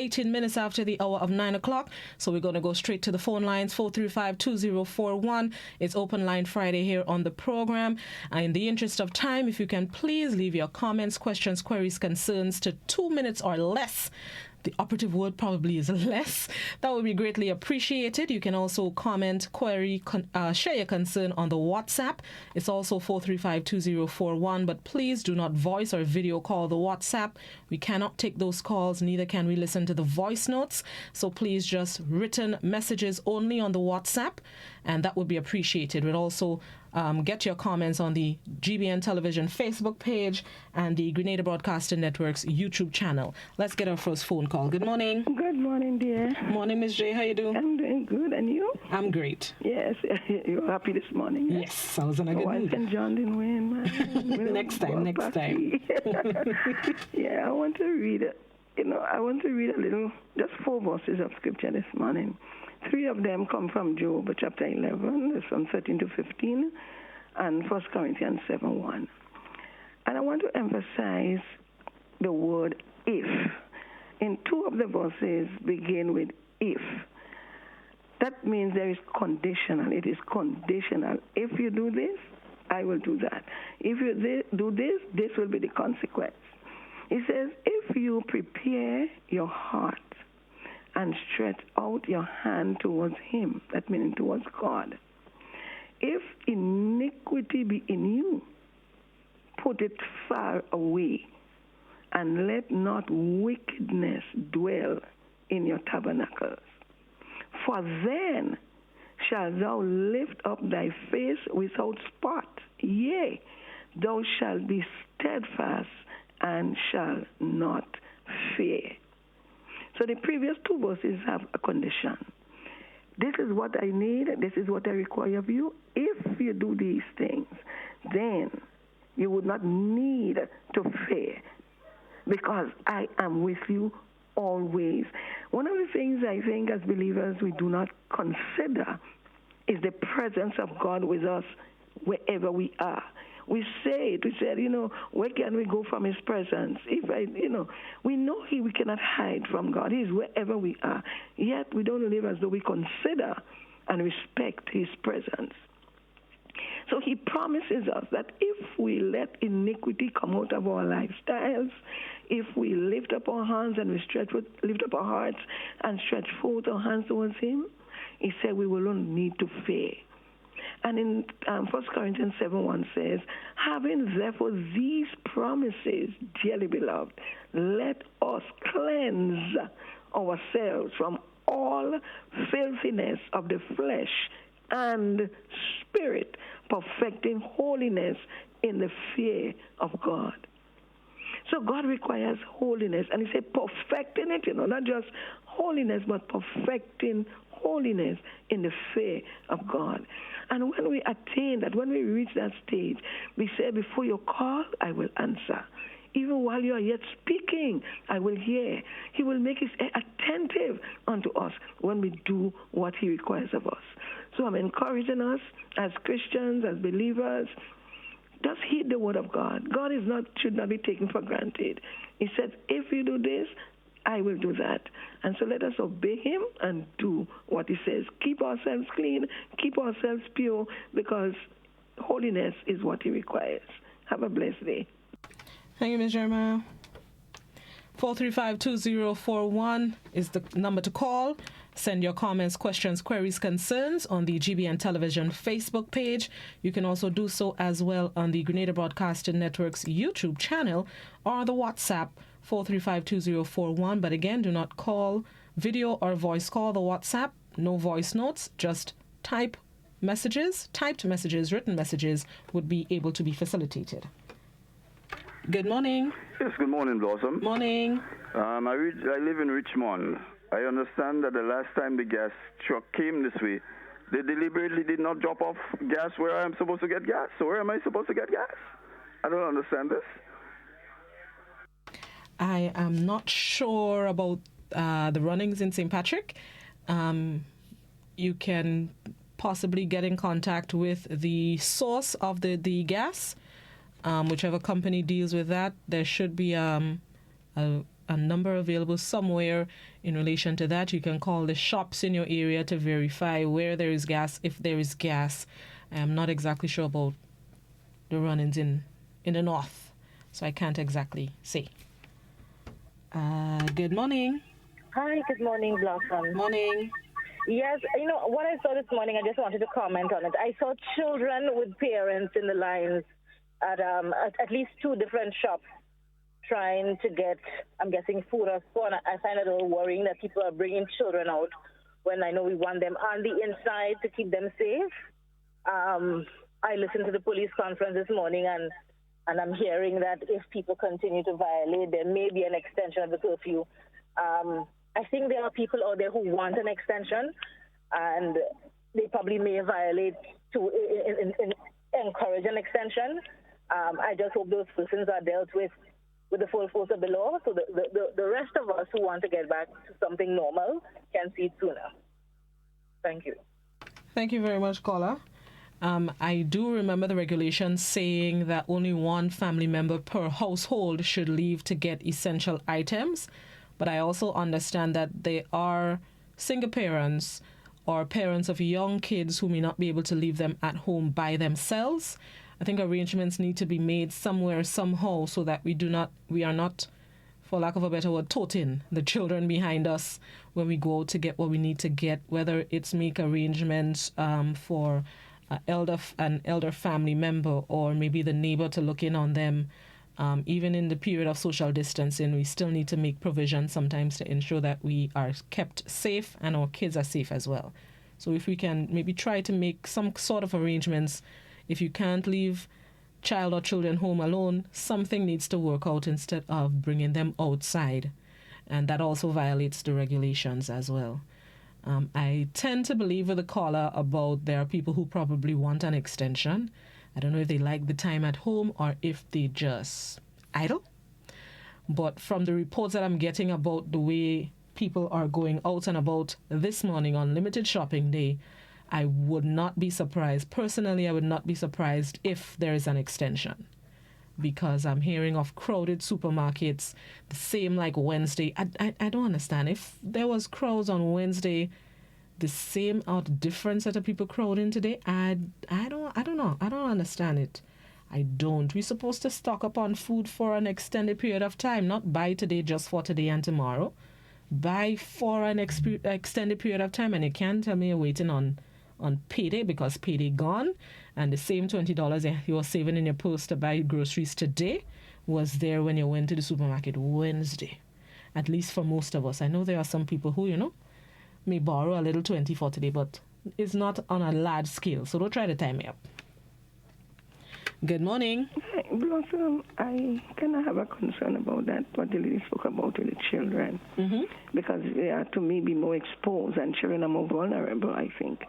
18 minutes after the hour of 9 o'clock. So we're going to go straight to the phone lines. 435-2041. It's Open Line Friday here on the program. And in the interest of time, if you can please leave your comments, questions, queries, concerns to 2 minutes or less. The operative word probably is less. That would be greatly appreciated. You can also comment, query, share your concern on the WhatsApp. It's also 435-2041, but please do not voice or video call the WhatsApp. We cannot take those calls, neither can we listen to the voice notes. So please just written messages only on the WhatsApp, and that would be appreciated. We'd also get your comments on the GBN Television Facebook page and the Grenada Broadcasting Network's YouTube channel. Let's get our first phone call. Good morning. Good morning, dear. Morning, Miss J. How you doing? I'm doing good, and you? I'm great. Yes, you're happy this morning. Yes, I was in a good mood. And John didn't win, man. Next time. Yeah, I want to read it. I want to read a little, just 4 verses of scripture this morning. 3 of them come from Job chapter 11, from 13 to 15, and 1 Corinthians 7:1. And I want to emphasize the word if. In 2 of the verses begin with if. That means there is conditional. It is conditional. If you do this, I will do that. If you do this, this will be the consequence. It says, if you prepare your heart and stretch out your hand towards him, that meaning towards God. If iniquity be in you, put it far away, and let not wickedness dwell in your tabernacles. For then shalt thou lift up thy face without spot, yea, thou shalt be steadfast and shall not fear. So the previous 2 verses have a condition. This is what I need, this is what I require of you. If you do these things, then you would not need to fear, because I am with you always. One of the things I think as believers we do not consider is the presence of God with us wherever we are. We said, where can we go from his presence? We know we cannot hide from God. He is wherever we are. Yet we don't live as though we consider and respect his presence. So he promises us that if we let iniquity come out of our lifestyles, if we lift up our hands and we lift up our hearts and stretch forth our hands towards him, he said we will not need to fear. And in 1 Corinthians 7:1 says, having therefore these promises, dearly beloved, let us cleanse ourselves from all filthiness of the flesh and spirit, perfecting holiness in the fear of God. So God requires holiness, and he said perfecting it, not just holiness, but perfecting holiness in the fear of God. And when we attain that, when we reach that stage, we say, before you call, I will answer. Even while you are yet speaking, I will hear. He will make his ear attentive unto us when we do what he requires of us. So I'm encouraging us as Christians, as believers, just heed the word of God. God should not be taken for granted. He said, if you do this, I will do that. And so let us obey him and do what he says. Keep ourselves clean, keep ourselves pure, because holiness is what he requires. Have a blessed day. Thank you, Ms. Jeremiah. 435-2041 is the number to call. Send your comments, questions, queries, concerns on the GBN Television Facebook page. You can also do so as well on the Grenada Broadcasting Network's YouTube channel or the WhatsApp 435-2041. But again, do not call, video or voice call the WhatsApp. No voice notes, just typed messages, written messages would be able to be facilitated. Good morning. Yes, good morning, Blossom. Morning. I live in Richmond. I understand that the last time the gas truck came this way, they deliberately did not drop off gas where I'm supposed to get gas. So where am I supposed to get gas? I don't understand this. I am not sure about the runnings in St. Patrick. You can possibly get in contact with the source of the gas. Whichever company deals with that, there should be a a number available somewhere in relation to that. You can call the shops in your area to verify where there is gas, if there is gas. I am not exactly sure about the run-ins in the north, so I can't exactly say. Good morning. Hi, good morning, Blossom. Morning. Yes, what I saw this morning, I just wanted to comment on it. I saw children with parents in the lines at least two different shops trying to get, I'm guessing, food or so. And I find it a little worrying that people are bringing children out when I know we want them on the inside to keep them safe. I listened to the police conference this morning, and I'm hearing that if people continue to violate, there may be an extension of the curfew. I think there are people out there who want an extension, and they probably may violate to encourage an extension. I just hope those persons are dealt with the full force of the law, so the rest of us who want to get back to something normal can see it sooner. Thank you. Thank you very much, caller. I do remember the regulations saying that only one family member per household should leave to get essential items. But I also understand that there are single parents or parents of young kids who may not be able to leave them at home by themselves. I think arrangements need to be made somewhere, somehow, so that we are not, for lack of a better word, toting the children behind us when we go out to get what we need to get, whether it's make arrangements for an elder family member or maybe the neighbor to look in on them. Even in the period of social distancing, we still need to make provisions sometimes to ensure that we are kept safe and our kids are safe as well. So if we can maybe try to make some sort of arrangements, if you can't leave child or children home alone, something needs to work out instead of bringing them outside. And that also violates the regulations as well. I tend to believe with the caller about there are people who probably want an extension. I don't know if they like the time at home or if they just idle. But from the reports that I'm getting about the way people are going out and about this morning on limited shopping day, I would not be surprised. Personally, I would not be surprised if there is an extension, because I'm hearing of crowded supermarkets, the same like Wednesday. I don't understand. If there was crowds on Wednesday, the same or different set of people crowding today, I don't know. I don't understand it. I don't. We're supposed to stock up on food for an extended period of time, not buy today just for today and tomorrow. Buy for an extended period of time, and you can't tell me you're waiting on payday, because payday gone, and the same $20 you were saving in your purse to buy groceries today was there when you went to the supermarket Wednesday. At least for most of us. I know there are some people who, may borrow a little 20 for today, but it's not on a large scale, so don't try to time me up. Good morning. Hi, Blossom, I kind of have a concern about that, what the lady spoke about with the children, because they are to me be more exposed and children are more vulnerable, I think.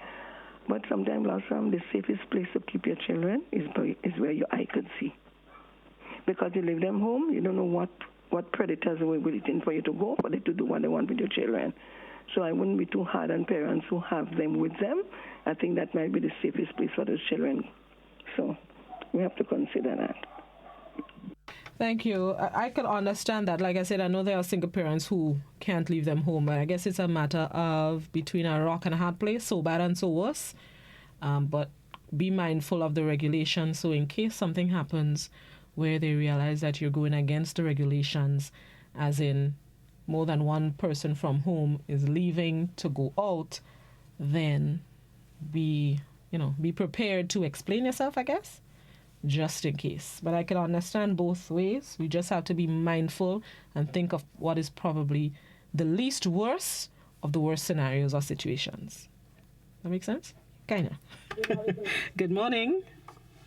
But sometimes, Blossom, the safest place to keep your children is where your eye could see. Because you leave them home, you don't know what predators are waiting for you to go, for them to do what they want with your children. So I wouldn't be too hard on parents who have them with them. I think that might be the safest place for those children. So we have to consider that. Thank you. I could understand that. Like I said, I know there are single parents who can't leave them home, but I guess it's a matter of between a rock and a hard place, so bad and so worse. But be mindful of the regulations, so in case something happens where they realize that you're going against the regulations, as in more than one person from home is leaving to go out, then be prepared to explain yourself, I guess, just in case. But I can understand both ways. We just have to be mindful and think of what is probably the least worst of the worst scenarios or situations. That make sense? Kinda. Good morning.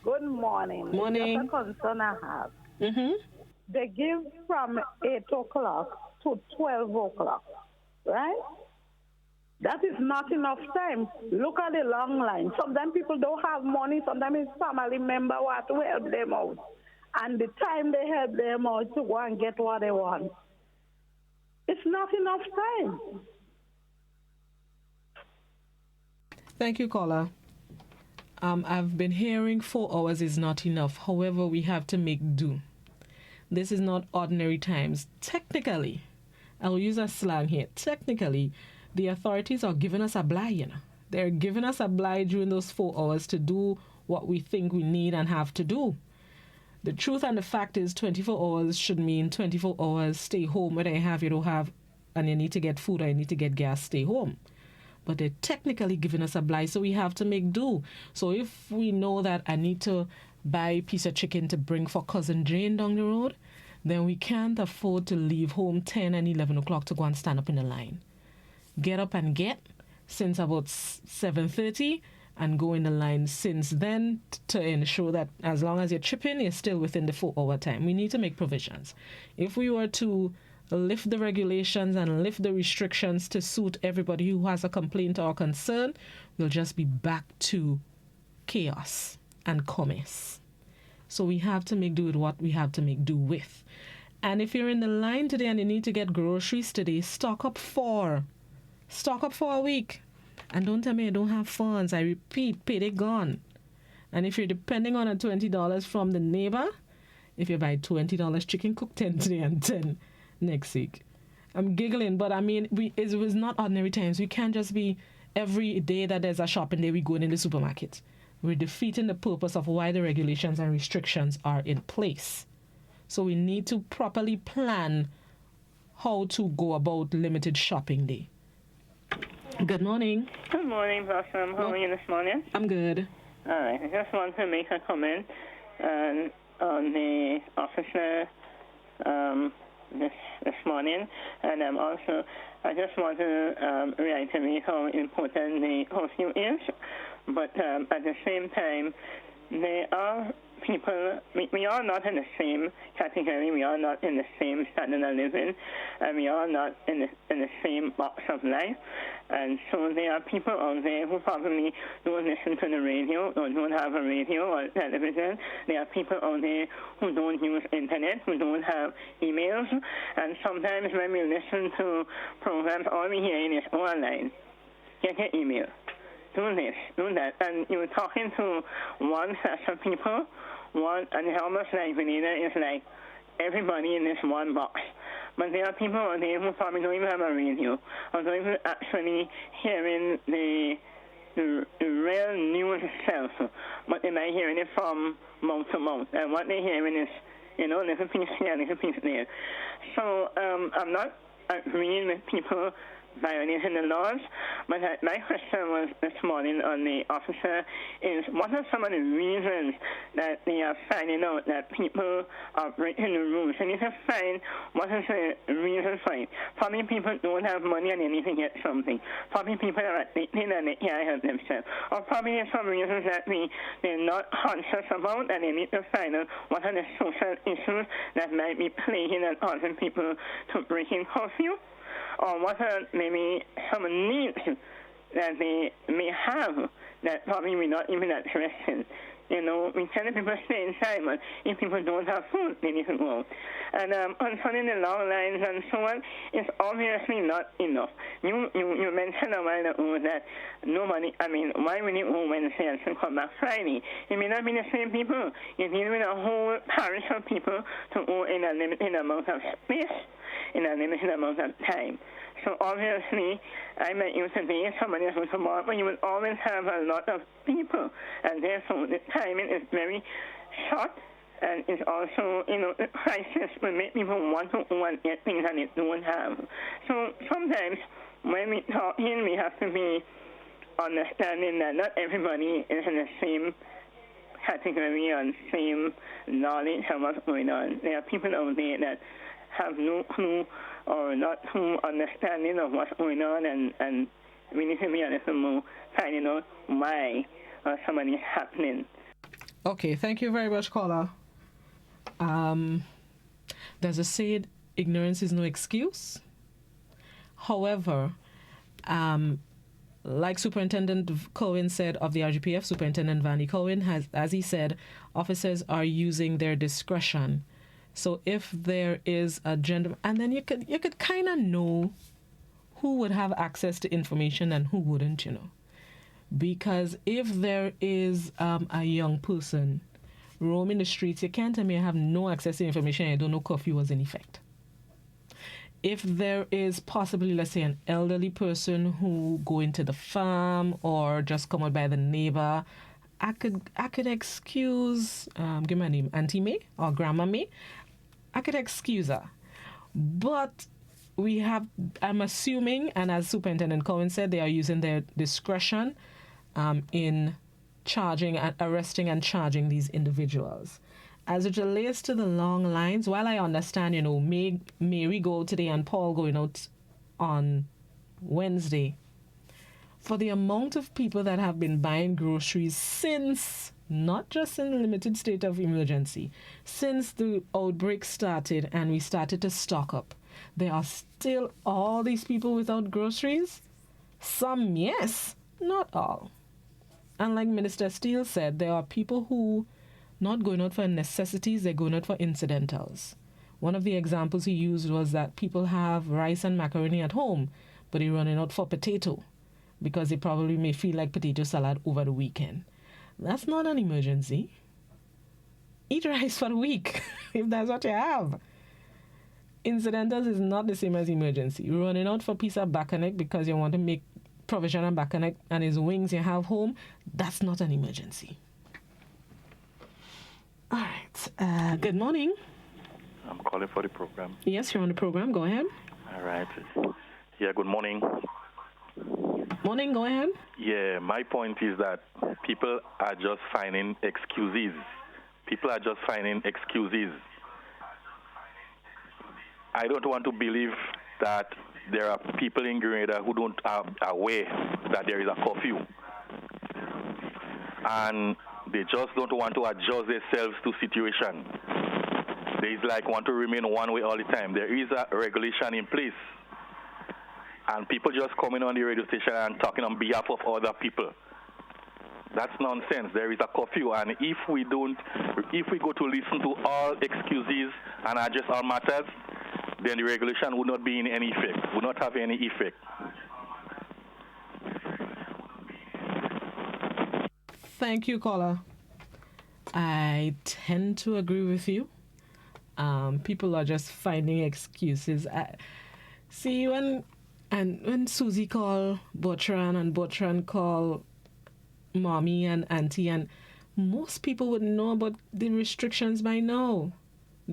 Good morning. Morning. That's a concern I have. They give from 8 o'clock to 12 o'clock, right? That is not enough time. Look at the long line. Sometimes people don't have money. Sometimes it's family member who have to help them out. And the time they help them out to go and get what they want, it's not enough time. Thank you, caller. I've been hearing 4 hours is not enough. However, we have to make do. this is not ordinary times. Technically, I'll use a slang here. Technically, the authorities are giving us a bly, you know. They're giving us a bly during those 4 hours to do what we think we need and have to do. The truth and the fact is 24 hours should mean 24 hours, stay home, whether you have, you don't have, and you need to get food or you need to get gas, stay home. But they're technically giving us a bly, so we have to make do. So if we know that I need to buy a piece of chicken to bring for Cousin Jane down the road, then we can't afford to leave home 10 and 11 o'clock to go and stand up in the line. Get up and get since about 7:30 and go in the line since then to ensure that as long as you're chipping, you're still within the 4-hour time. We need to make provisions. If we were to lift the regulations and lift the restrictions to suit everybody who has a complaint or concern, we'll just be back to chaos and commerce. So we have to make do with what we have to make do with. And if you're in the line today and you need to get groceries today, stock up for a week. And don't tell me you don't have funds. I repeat, pay they gone. And if you're depending on a $20 from the neighbor, if you buy $20 chicken, cook 10 today and 10 next week. I'm giggling, but I mean, it was not ordinary times. We can't just be every day that there's a shopping day, we go in the supermarket. We're defeating the purpose of why the regulations and restrictions are in place. So we need to properly plan how to go about limited shopping day. Good morning. Good morning, Blossom. How are you this morning? I'm good. All right. I just want to make a comment on the officer this morning, and also I just want to reiterate how important the curfew is, but at the same time, there are people, we are not in the same category, we are not in the same standard of living, and we are not in the same box of life. And so there are people out there who probably don't listen to the radio or don't have a radio or television. There are people out there who don't use internet, who don't have emails. And sometimes when we listen to programs, all we hear is online. Get your email. Do this, do that. And you're talking to one set of people, and it's almost like Vanilla is like everybody in this one box. But there are people out there who probably don't even have a radio, or don't even actually hearing the real news itself, but they might hearing it from mouth to mouth. And what they're hearing is, little piece here, little piece there. So I'm not agreeing with people violating the laws, but my question was this morning on the officer is, what are some of the reasons that they are finding out that people are breaking the rules? And you can find what is the reason for it. Probably people don't have money and they need to get something. Probably people are addicted and they can't help themselves. Or probably there's some reasons that they're not conscious about and they need to find out what are the social issues that might be plaguing and causing people to break in curfew. Or what are maybe some needs that they may have that probably we're not even addressing. We tell people stay inside, but if people don't have food, they need to go out. And concerning the long lines and so on, it's obviously not enough. You mentioned a while ago that nobody, why would you go Wednesday and still come back Friday? It may not be the same people. You're dealing with a whole parish of people to go in a limited amount of space, in a limited amount of time. So obviously, I met you today, somebody else tomorrow, but you will always have a lot of people, and therefore the timing is very short, and it's also, the crisis will make people want to go and get things that they don't have. So sometimes when we talk in, we have to be understanding that not everybody is in the same category and same knowledge of what's going on. There are people out there that have no clue or not true understanding of what's going on, and we need to be a little more finding out why something is happening. Okay, thank you very much, caller. There's a saying, ignorance is no excuse. However, like Superintendent Cohen said of the RGPF, Superintendent Vanny Cohen has, as he said, officers are using their discretion. So if there is a gender, and then you could kind of know who would have access to information and who wouldn't, Because if there is a young person roaming the streets, you can't tell me I have no access to information and I don't know curfew was in effect. If there is possibly, let's say, an elderly person who go into the farm or just come out by the neighbor, I could excuse, give my name, Auntie May or Grandma May. I could excuse her. But I'm assuming, and as Superintendent Cohen said, they are using their discretion in arresting and charging these individuals. As it relates to the long lines, while I understand, Mary go today and Paul going out on Wednesday, for the amount of people that have been buying groceries since, not just in the limited state of emergency, since the outbreak started and we started to stock up, there are still all these people without groceries? Some, yes, not all. And like Minister Steele said, there are people who not going out for necessities, they're going out for incidentals. One of the examples he used was that people have rice and macaroni at home, but they're running out for potato because they probably may feel like potato salad over the weekend. That's not an emergency. Eat rice for the week if that's what you have. Incidentals is not the same as emergency. Running out for a piece of bacon because you want to make provision on bacon and his wings you have home, that's not an emergency. All right. Good morning. I'm calling for the program. Yes, you're on the program. Go ahead. All right. Yeah, good morning. Morning, go ahead. Yeah, my point is that people are just finding excuses. People are just finding excuses. I don't want to believe that there are people in Grenada who don't are aware that there is a curfew. And they just don't want to adjust themselves to situation. They want to remain one way all the time. There is a regulation in place. And people just coming on the radio station and talking on behalf of other people. That's nonsense. There is a curfew, and if we go to listen to all excuses and address all matters, then the regulation would not be in any effect, would not have any effect. Thank you, caller. I tend to agree with you. People are just finding excuses. See, when Susie called Botran and Botran called Mommy and Auntie, and most people would know about the restrictions by now.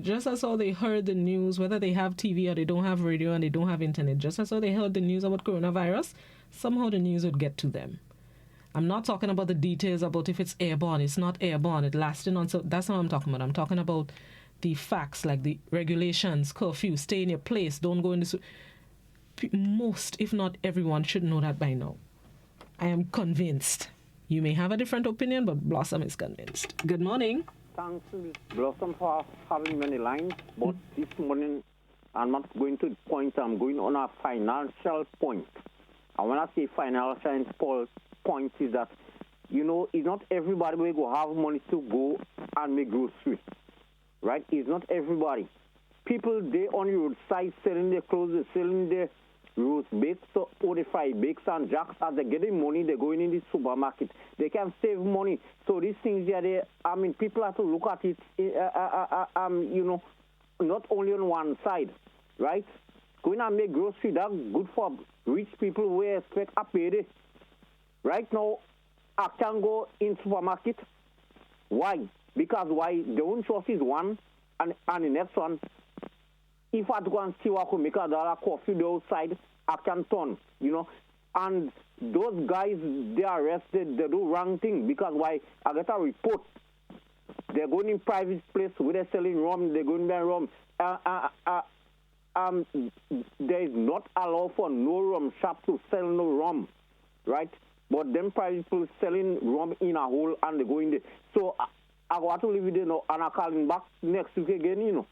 Just as how they heard the news, whether they have TV or they don't have radio and they don't have internet, just as how they heard the news about coronavirus, somehow the news would get to them. I'm not talking about the details about if it's airborne, it's not airborne, it lasted on, so that's what I'm talking about. I'm talking about the facts, like the regulations, curfew, stay in your place, don't go in this. Most, if not everyone, should know that by now. I am convinced. You may have a different opinion, but Blossom is convinced. Good morning. Thanks, Blossom, for having many lines. But this morning, I'm not going to the point. I'm going on a financial point. And when I say financial point is that, it's not everybody will go have money to go and make groceries, right? It's not everybody. People, they on the roadside selling their clothes, they're selling their roast bakes, or the fried bakes and jacks. As they're getting money, they're going in the supermarket. They can save money. So these things people have to look at it, not only on one side, right? Going and make groceries, that's good for rich people who expect a payday. Right now, I can go in supermarket. Why? Because the one choice is one, and the next one, if I go and see what I could make $1 coffee the outside, I can turn, And those guys, they are arrested, they do wrong thing, because why? I get a report. They're going in private place where they're selling rum, they're going to buy rum. There is not allowed for no rum shop to sell no rum, right? But them private people selling rum in a hole and they go in there. So I got to leave it there now, and I'm calling back next week again,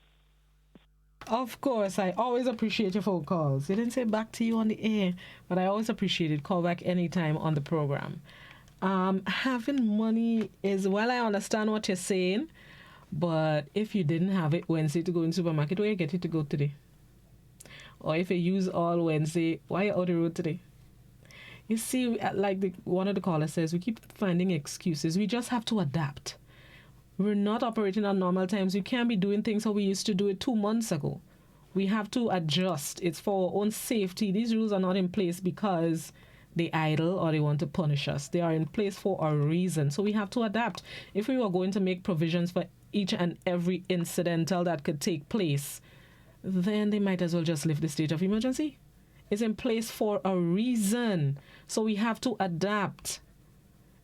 Of course, I always appreciate your phone calls. You didn't say back to you on the air, but I always appreciate it. Call back anytime on the program. Having money is, well, I understand what you're saying, but if you didn't have it Wednesday to go in the supermarket, where you get it to go today? Or if you use all Wednesday, why are you out the road today? You see, like one of the callers says, we keep finding excuses. We just have to adapt. We're not operating on normal times. We can't be doing things how we used to do it 2 months ago. We have to adjust. It's for our own safety. These rules are not in place because they idle or they want to punish us. They are in place for a reason. So we have to adapt. If we were going to make provisions for each and every incidental that could take place, then they might as well just lift the state of emergency. It's in place for a reason. So we have to adapt.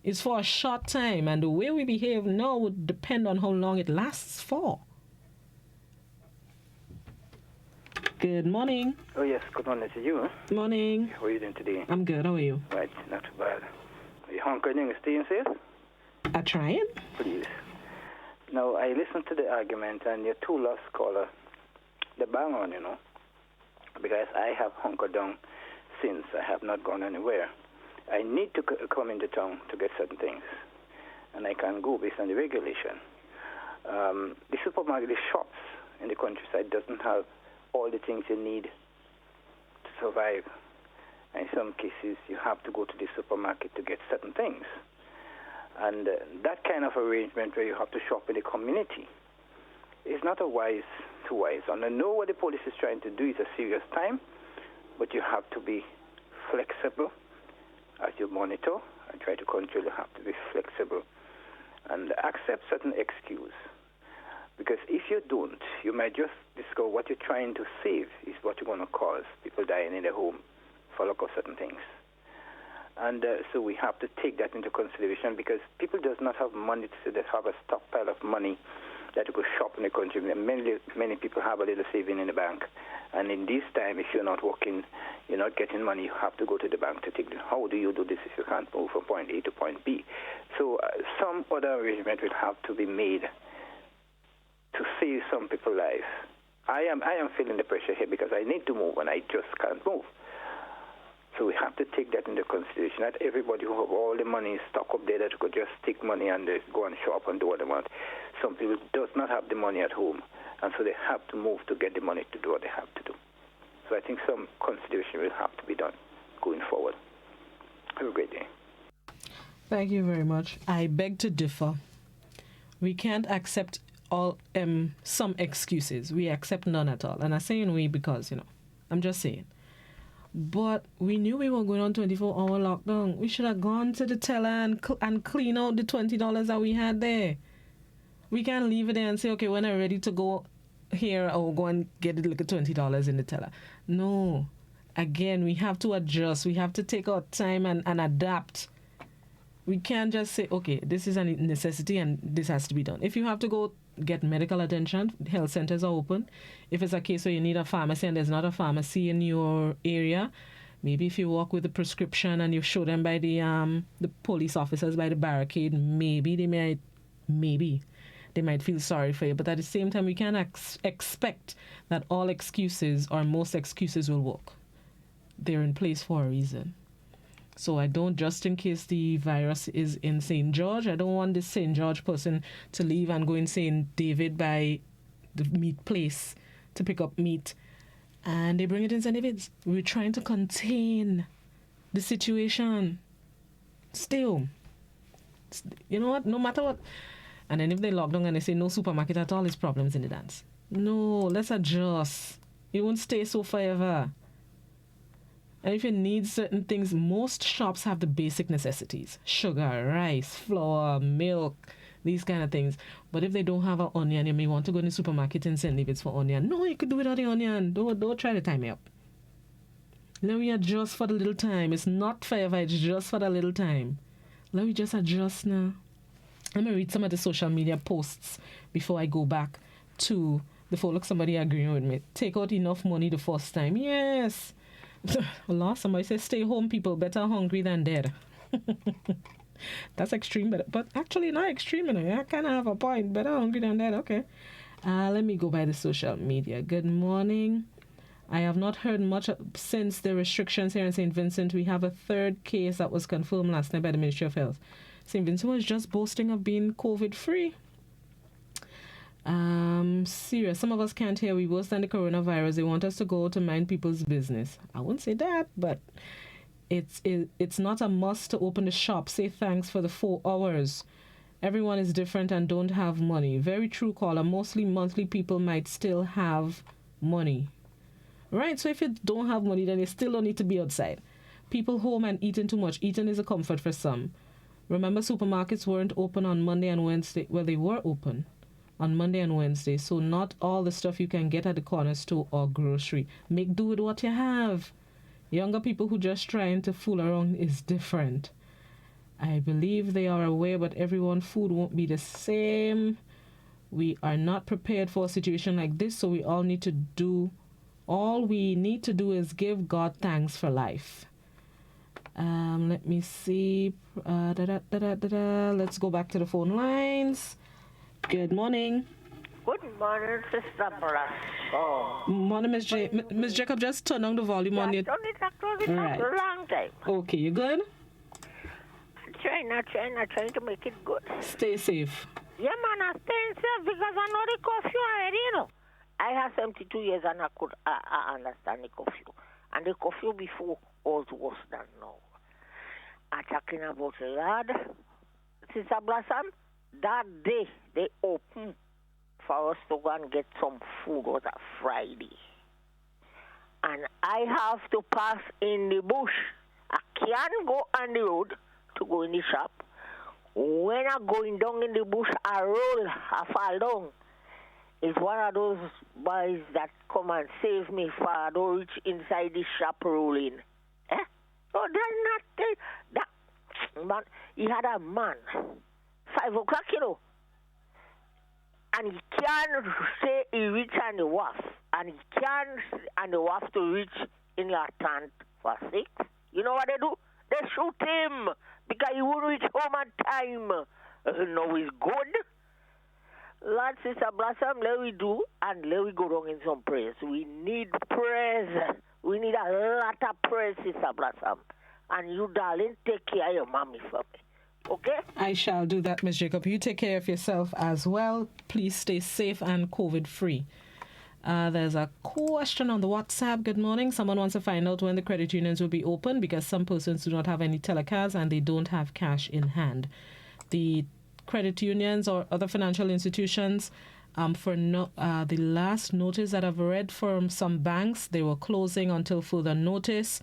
It's for a short time, and the way we behave now would depend on how long it lasts for. Good morning. Oh, yes. Good morning to you. Morning. How are you doing today? I'm good. How are you? Right. Not too bad. Are you hunkering and staying safe? I'm trying. Please. Now, I listened to the argument, and your two last caller, the bang on, because I have hunkered down since. I have not gone anywhere. I need to come into town to get certain things, and I can go based on the regulation. The supermarket, the shops in the countryside doesn't have all the things you need to survive. And in some cases, you have to go to the supermarket to get certain things. And that kind of arrangement where you have to shop in the community is not too wise. And I know what the police is trying to do is a serious time, but you have to be flexible as you monitor and try to control. You have to be flexible and accept certain excuse. Because if you don't, you might just discover what you're trying to save is what you're going to cause people dying in their home for lack of certain things. And so we have to take that into consideration because people does not have money to have a stockpile of money that you could shop in the country. Many people have a little saving in the bank. And in this time, if you're not working, you're not getting money, you have to go to the bank to take it. How do you do this if you can't move from point A to point B? So some other arrangement will have to be made to save some people's lives. I am feeling the pressure here because I need to move and I just can't move. So we have to take that into consideration. Not everybody who have all the money stock up there that could just take money and go and shop and do what they want. Some people does not have the money at home, and so they have to move to get the money to do what they have to do. So I think some consideration will have to be done going forward. Have a great day. Thank you very much. I beg to differ. We can't accept all some excuses. We accept none at all. And I'm saying we because, I'm just saying. But we knew we were going on 24-hour lockdown. We should have gone to the teller and clean out the $20 that we had there. We can't leave it there and say, okay, when I'm ready to go here, I'll go and get a little $20 in the teller. No. Again, we have to adjust. We have to take our time and adapt. We can't just say, okay, this is a necessity and this has to be done. If you have to go get medical attention, health centers are open. If it's a case where you need a pharmacy and there's not a pharmacy in your area, maybe if you walk with a prescription and you show them by the police officers by the barricade, maybe they might feel sorry for you. But at the same time, we can't expect that all excuses or most excuses will work. They're in place for a reason. So I don't, just in case the virus is in St. George, I don't want this St. George person to leave and go in St. David by the meat place to pick up meat. And they bring it in St. David's. We're trying to contain the situation. Still. You know what? No matter what. And then if they lock down and they say no supermarket at all, it's problems in the dance. No, let's adjust. It won't stay so forever. And if you need certain things, most shops have the basic necessities. Sugar, rice, flour, milk, these kind of things. But if they don't have an onion, you may want to go in the supermarket and St. David's for onion. No, you could do without the onion. Don't try to tie me up. Let me adjust for the little time. It's not forever, it's just for the little time. Let me just adjust now. Let me read some of the social media posts before I go back to the follow. Somebody agreeing with me. Take out enough money the first time. Yes. Allah, somebody says stay home, people. Better hungry than dead. That's extreme, but actually not extreme. I kind of have a point. Better hungry than dead. Okay. Let me go by the social media. Good morning. I have not heard much since the restrictions here in St. Vincent. We have a third case that was confirmed last night by the Ministry of Health. St. Vincent was just boasting of being COVID-free. Serious. Some of us can't hear. We worse than the coronavirus. They want us to go to mind people's business. I wouldn't say that, but it's not a must to open the shop. Say thanks for the 4 hours. Everyone is different and don't have money. Very true, caller. Mostly monthly people might still have money. Right, so if you don't have money, then you still don't need to be outside. People home and eating too much. Eating is a comfort for some. Remember, supermarkets weren't open on Monday and Wednesday. Well, they were open on Monday and Wednesday, so not all the stuff you can get at the corner store or grocery. Make do with what you have. Younger people who just trying to fool around is different. I believe they are aware, but everyone's food won't be the same. We are not prepared for a situation like this, so all we need to do is give God thanks for life. Let me see. Let's go back to the phone lines. Good morning. Good morning, Sister Brass. Oh. Morning, Miss Jacob. Just turn on the volume on your... Turn it a long time. Okay, you good? Trying to make it good. Stay safe. Yeah, man, I'm staying safe because I know the curfew already, you know. I have 72 years and I could understand the curfew. And the curfew before was worse than now. I'm talking about lad. Sister Blossom, that day they opened for us to go and get some food was a Friday. And I have to pass in the bush. I can't go on the road to go in the shop. When I'm going down in the bush, I roll, I fall down. It's one of those boys that come and save me for I don't reach inside the shop rolling. Eh? So that's not that man. He had a man, 5 o'clock, you know, and he can't say he reach on the wharf, and he can't on the wharf to reach in your tent for 6. You know what they do? They shoot him because he won't reach home on time. No, he's good. Lord, Sister Blossom, let we do, and let we go down in some prayers. We need prayers. We need a lot of prayers, Sister Blossom. And you, darling, take care of your mommy for me. Okay? I shall do that, Miss Jacob. You take care of yourself as well. Please stay safe and COVID-free. There's a question on the WhatsApp. Good morning. Someone wants to find out when the credit unions will be open because some persons do not have any telecards and they don't have cash in hand. The credit unions or other financial institutions, the last notice that I've read from some banks, they were closing until further notice.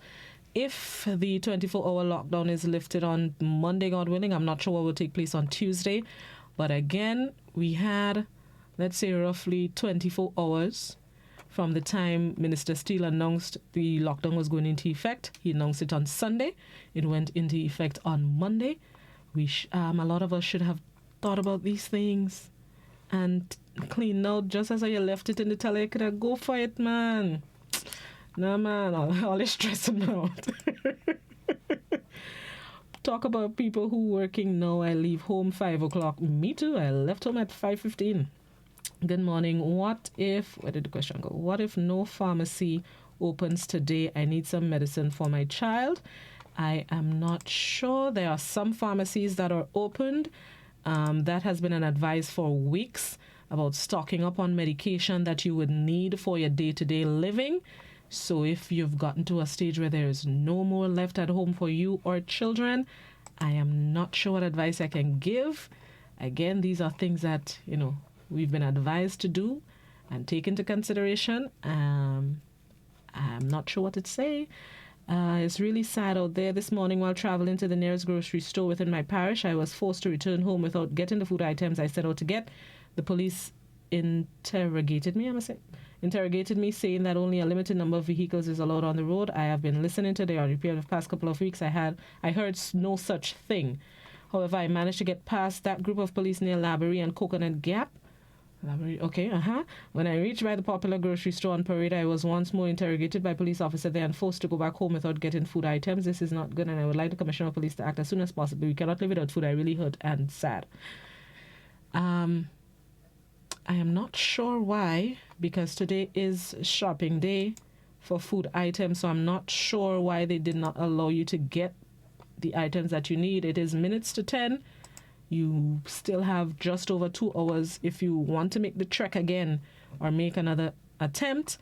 If the 24-hour lockdown is lifted on Monday, God willing, I'm not sure what will take place on Tuesday. But again, we had, let's say, roughly 24 hours from the time Minister Steele announced the lockdown was going into effect. He announced it on Sunday. It went into effect on Monday. A lot of us should have thought about these things and cleaned out just as you left it in the tele. You could have go for it, man. No, man, all this stressing out. Talk about people who working now. I leave home 5 o'clock. Me too. I left home at 5:15. Good morning. Where did the question go? What if no pharmacy opens today? I need some medicine for my child. I am not sure. There are some pharmacies that are opened. That has been an advice for weeks about stocking up on medication that you would need for your day-to-day living. So if you've gotten to a stage where there is no more left at home for you or children, I am not sure what advice I can give. Again, these are things that, we've been advised to do and take into consideration. I'm not sure what to say. It's really sad out there. This morning while traveling to the nearest grocery store within my parish, I was forced to return home without getting the food items I set out to get. The police interrogated me, saying that only a limited number of vehicles is allowed on the road. I have been listening to the audio the past couple of weeks. I heard no such thing. However, I managed to get past that group of police near Laborie and Coconut Gap. When I reached by the popular grocery store on Parade, I was once more interrogated by police officer there and forced to go back home without getting food items. This is not good, and I would like the Commissioner of Police to act as soon as possible. We cannot live without food. I really hurt and sad. I am not sure why, because today is shopping day for food items, so I'm not sure why they did not allow you to get the items that you need. It is minutes to 10. You still have just over 2 hours if you want to make the trek again or make another attempt,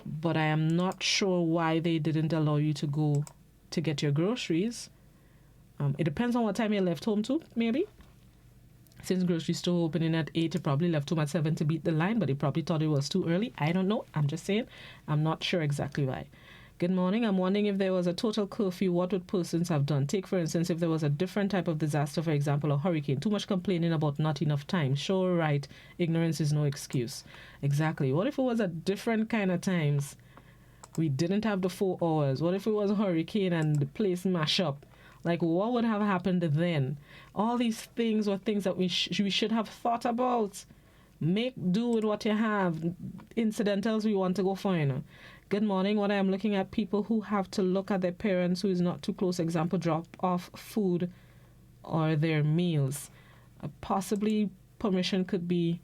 but I am not sure why they didn't allow you to go to get your groceries. It depends on what time you left home too, maybe. Since grocery store opening at 8, it probably left home at 7 to beat the line, but he probably thought it was too early. I don't know. I'm just saying. I'm not sure exactly why. Good morning. I'm wondering if there was a total curfew, what would persons have done? Take, for instance, if there was a different type of disaster, for example, a hurricane. Too much complaining about not enough time. Sure, right. Ignorance is no excuse. Exactly. What if it was a different kind of times? We didn't have the 4 hours. What if it was a hurricane and the place mash up? Like, what would have happened then? All these things were things that we should have thought about. Make do with what you have. Incidentals we want to go for, you know. Good morning. What I am looking at, people who have to look at their parents who is not too close. Example, drop off food or their meals. Possibly permission could be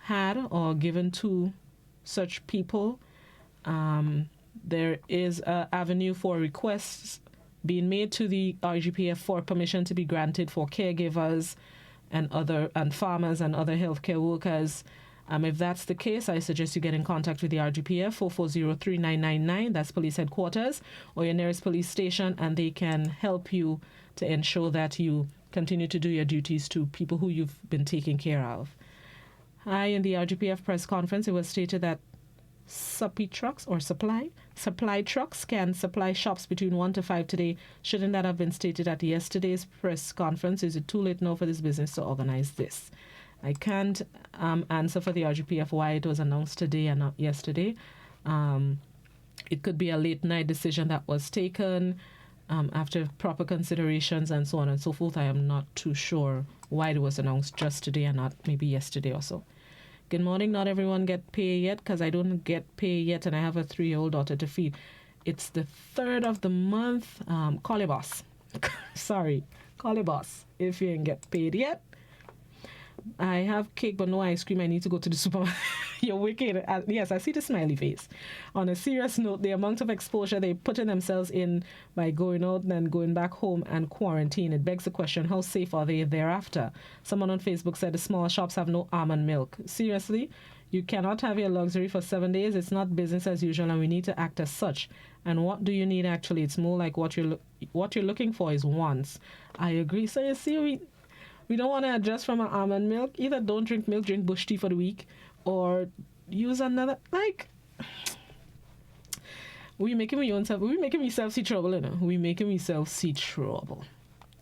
had or given to such people. There is an avenue for requests being made to the RGPF for permission to be granted for caregivers and farmers and other healthcare workers. If that's the case, I suggest you get in contact with the RGPF, 440-3999, that's police headquarters, or your nearest police station, and they can help you to ensure that you continue to do your duties to people who you've been taking care of. In the RGPF press conference, it was stated that supply trucks can supply shops between 1 to 5 today. Shouldn't that have been stated at yesterday's press conference? Is it too late now for this business to organize this? I can't answer for the RGPF why it was announced today and not yesterday. It could be a late night decision that was taken after proper considerations and so on and so forth. I am not too sure why it was announced just today and not maybe yesterday or so. Good morning. Not everyone get pay yet because I don't get pay yet and I have a 3-year-old daughter to feed. It's the 3rd of the month. Call your boss. Sorry. Call your boss if you ain't get paid yet. I have cake but no ice cream. I need to go to the supermarket. You're wicked. Yes, I see the smiley face. On a serious note, the amount of exposure they putting themselves in by going out and then going back home and quarantine, it begs the question, how safe are they thereafter? Someone on Facebook said the small shops have no almond milk. Seriously? You cannot have your luxury for 7 days. It's not business as usual and we need to act as such. And what do you need actually? It's more like what you're looking for is wants. I agree. So you see, we don't want to adjust from an almond milk. Either don't drink milk, drink bush tea for the week, or use another. Like, we making myself see trouble, you know. We making myself see trouble.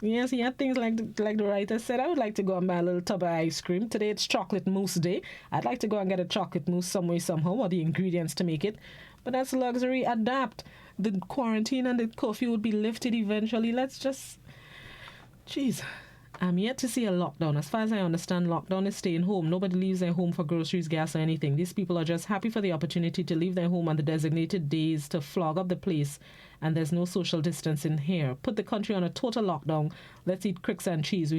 Yes, yeah, things like the writer said. I would like to go and buy a little tub of ice cream. Today it's chocolate mousse day. I'd like to go and get a chocolate mousse some way, somehow, or the ingredients to make it. But that's luxury. Adapt. The quarantine and the curfew would be lifted eventually. Let's just... Jeez. I'm yet to see a lockdown. As far as I understand, lockdown is staying home. Nobody leaves their home for groceries, gas, or anything. These people are just happy for the opportunity to leave their home on the designated days to flog up the place, and there's no social distancing here. Put the country on a total lockdown. Let's eat cricks and cheese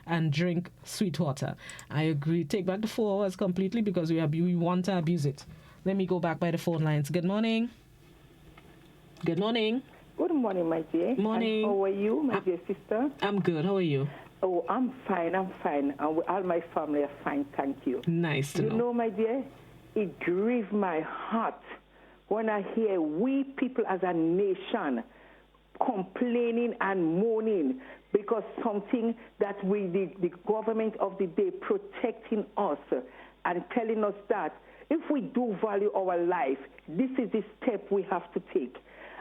and drink sweet water. I agree. Take back the 4 hours completely because we want to abuse it. Let me go back by the phone lines. Good morning. Good morning. Good morning, my dear. Morning. And how are you, my dear sister? I'm good. How are you? Oh, I'm fine. And all my family are fine, thank you. Nice to know. You know, my dear, it grieves my heart when I hear we people as a nation complaining and moaning because something that the government of the day protecting us and telling us that if we do value our life, this is the step we have to take.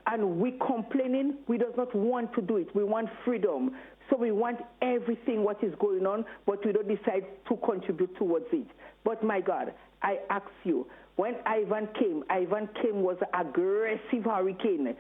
And we complaining, we does not want to do it. We want freedom. So we want everything what is going on, but we don't decide to contribute towards it. But my God, I ask you, when Ivan came was an aggressive hurricane.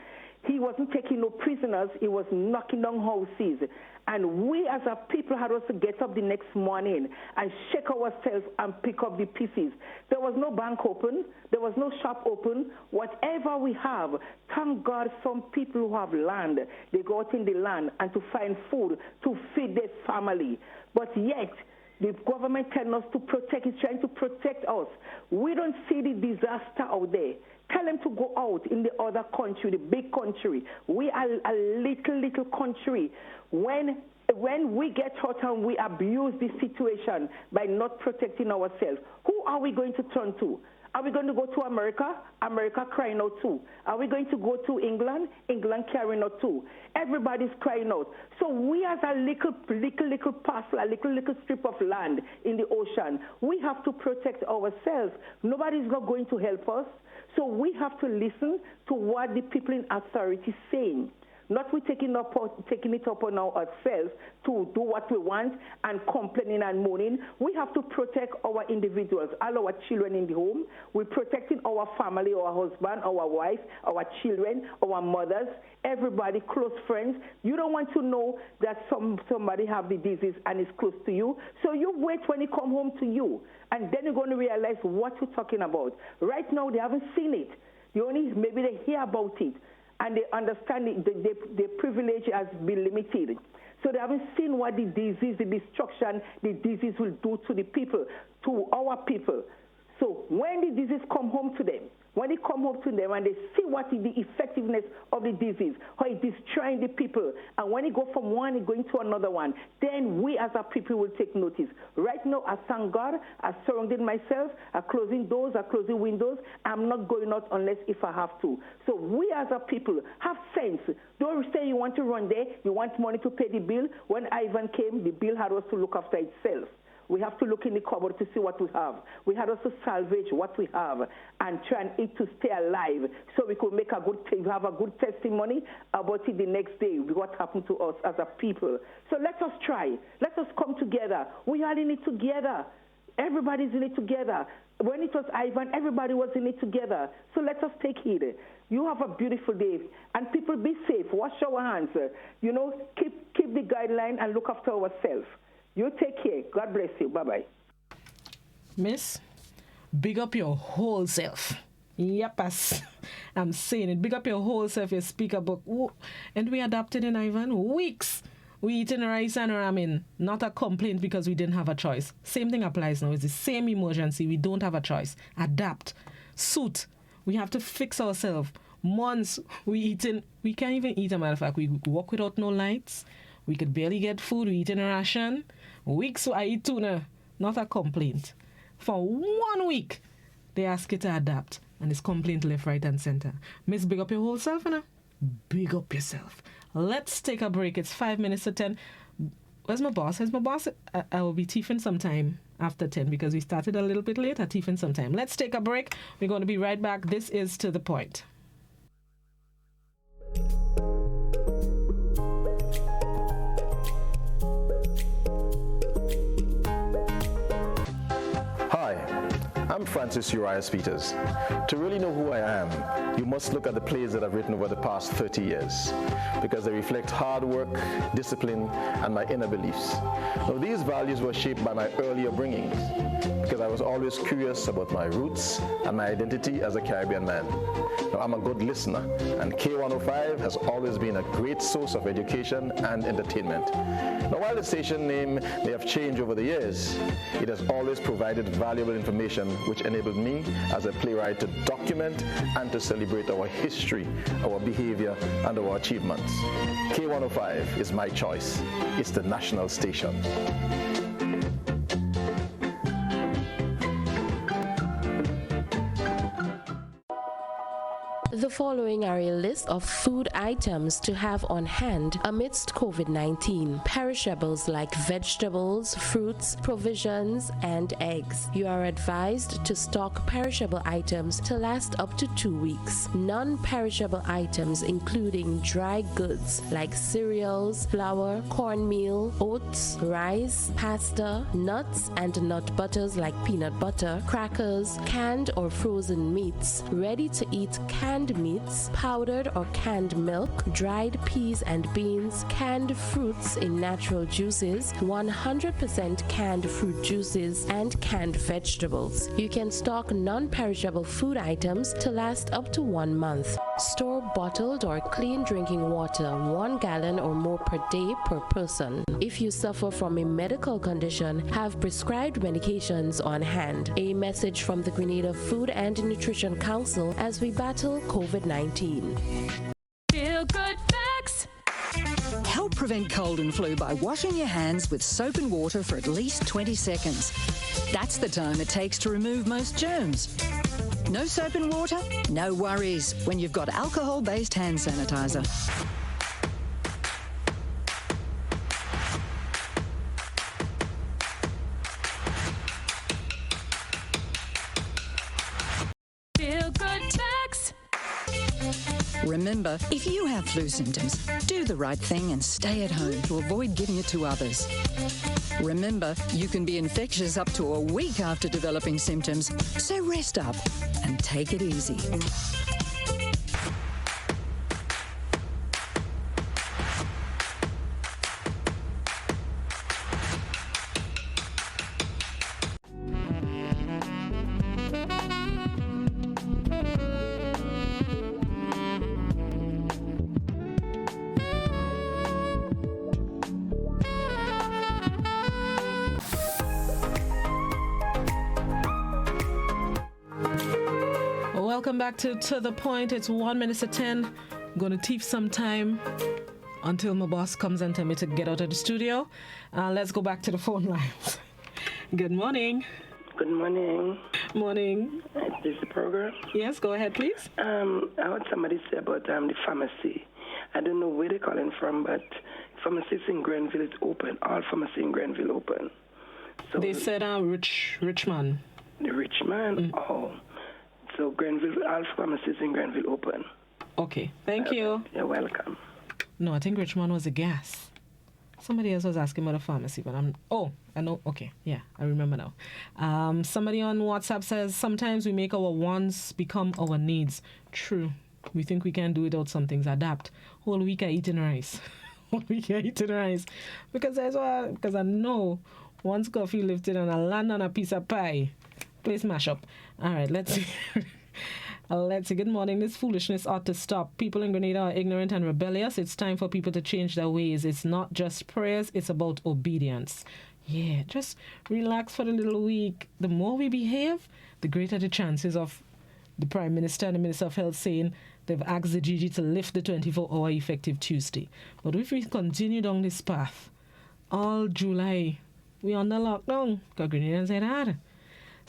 He wasn't taking no prisoners. He was knocking down houses. And we as a people had to get up the next morning and shake ourselves and pick up the pieces. There was no bank open. There was no shop open. Whatever we have, thank God some people who have land, they go out in the land and to find food to feed their family. But yet, the government telling us to protect, is trying to protect us. We don't see the disaster out there. Tell them to go out in the other country, the big country. We are a little country. When we get hurt and we abuse this situation by not protecting ourselves, who are we going to turn to? Are we going to go to America? America crying out too. Are we going to go to England? England crying out too. Everybody's crying out. So we as a little parcel, a little strip of land in the ocean, we have to protect ourselves. Nobody's not going to help us. So we have to listen to what the people in authority saying. Not we taking it upon ourselves to do what we want and complaining and moaning. We have to protect our individuals, all our children in the home. We're protecting our family, our husband, our wife, our children, our mothers, everybody, close friends. You don't want to know that somebody have the disease and is close to you. So you wait when he come home to you, and then you're going to realize what you're talking about. Right now, they haven't seen it. Maybe they hear about it. And they understand the privilege has been limited. So they haven't seen what the disease, the destruction the disease will do to the people, to our people. So when the disease come home to them, when they come home to them and they see what is the effectiveness of the disease, how it destroying the people, and when it go from one, it going to another one, then we as a people will take notice. Right now, I thank God, I surrounded myself, I closing doors, I closing windows. I'm not going out unless if I have to. So we as a people have sense. Don't say you want to run there, you want money to pay the bill. When Ivan came, the bill had us to look after itself. We have to look in the cupboard to see what we have. We had also salvage what we have and try and eat to stay alive so we could make have a good testimony about it the next day, what happened to us as a people. So let us try. Let us come together. We are in it together. Everybody's in it together. When it was Ivan, everybody was in it together. So let us take heed. You have a beautiful day. And people, be safe. Wash our hands. Keep the guideline and look after ourselves. You take care. God bless you. Bye-bye. Miss, big up your whole self. Yep, I'm saying it. Big up your whole self, your speaker book. Ooh. And we adapted in Ivan weeks. We eating rice and ramen. Not a complaint because we didn't have a choice. Same thing applies now. It's the same emergency. We don't have a choice. Adapt. Suit. We have to fix ourselves. Months we can't even eat, a matter of fact. We walk without no lights. We could barely get food. We eat in a ration. Weeks I eat tuna. Not a complaint. For 1 week, they ask you to adapt. And it's complaint left, right, and center. Miss, big up your whole self, you know? Big up yourself. Let's take a break. It's 5 minutes to 10. Where's my boss? I will be teething sometime after 10 because we started a little bit late. I'll teething sometime. Let's take a break. We're going to be right back. This is To The Point. I'm Francis Urias Peters. To really know who I am, you must look at the plays that I've written over the past 30 years because they reflect hard work, discipline, and my inner beliefs. Now, these values were shaped by my earlier bringings because I was always curious about my roots and my identity as a Caribbean man. Now, I'm a good listener, and K105 has always been a great source of education and entertainment. Now, while the station name may have changed over the years, it has always provided valuable information which enabled me as a playwright to document and to celebrate our history, our behavior, and our achievements. K105 is my choice. It's the national station. The following are a list of food items to have on hand amidst COVID-19. Perishables like vegetables, fruits, provisions, and eggs. You are advised to stock perishable items to last up to 2 weeks. Non-perishable items including dry goods like cereals, flour, cornmeal, oats, rice, pasta, nuts, and nut butters like peanut butter, crackers, canned or frozen meats, ready-to-eat canned meats, powdered or canned milk, dried peas and beans, canned fruits in natural juices, 100% canned fruit juices, and canned vegetables. You can stock non-perishable food items to last up to 1 month. Store bottled or clean drinking water, 1 gallon or more per day per person. If you suffer from a medical condition, have prescribed medications on hand. A message from the Grenada Food and Nutrition Council as we battle COVID-19. Feel good facts. Help prevent cold and flu by washing your hands with soap and water for at least 20 seconds. That's the time it takes to remove most germs. No soap and water? No worries when you've got alcohol-based hand sanitizer. Feel good facts. Remember, if you have flu symptoms, do the right thing and stay at home to avoid giving it to others. Remember, you can be infectious up to a week after developing symptoms, so rest up and take it easy. Welcome back to The Point. It's 1 minute to 10. I'm going to teach some time until my boss comes and tell me to get out of the studio. Let's go back to the phone lines. Good morning. Good morning. Morning. Is this the program? Yes, go ahead, please. I heard somebody say about the pharmacy. I don't know where they're calling from, but pharmacies in Grenville is open. All pharmacy in Grenville open. So they said Richmond. The Richmond? Oh. So Grenville, all pharmacies in Grenville open. Okay, thank you. You're welcome. No, I think Richmond was a gas. Somebody else was asking about a pharmacy, but I know. Okay, yeah, I remember now. Somebody on WhatsApp says, sometimes we make our wants become our needs. True. We think we can do without some things. Adapt. Whole week I eating rice. Because I know once coffee lifted and I land on a piece of pie. Place mash up. All right, let's see. Let's see. Good morning. This foolishness ought to stop. People in Grenada are ignorant and rebellious. It's time for people to change their ways. It's not just prayers, it's about obedience. Yeah, just relax for a little week. The more we behave, the greater the chances of the Prime Minister and the Minister of Health saying they've asked the GG to lift the 24-hour effective Tuesday. But if we continue down this path, all July, we under lockdown. Because Grenadians said that.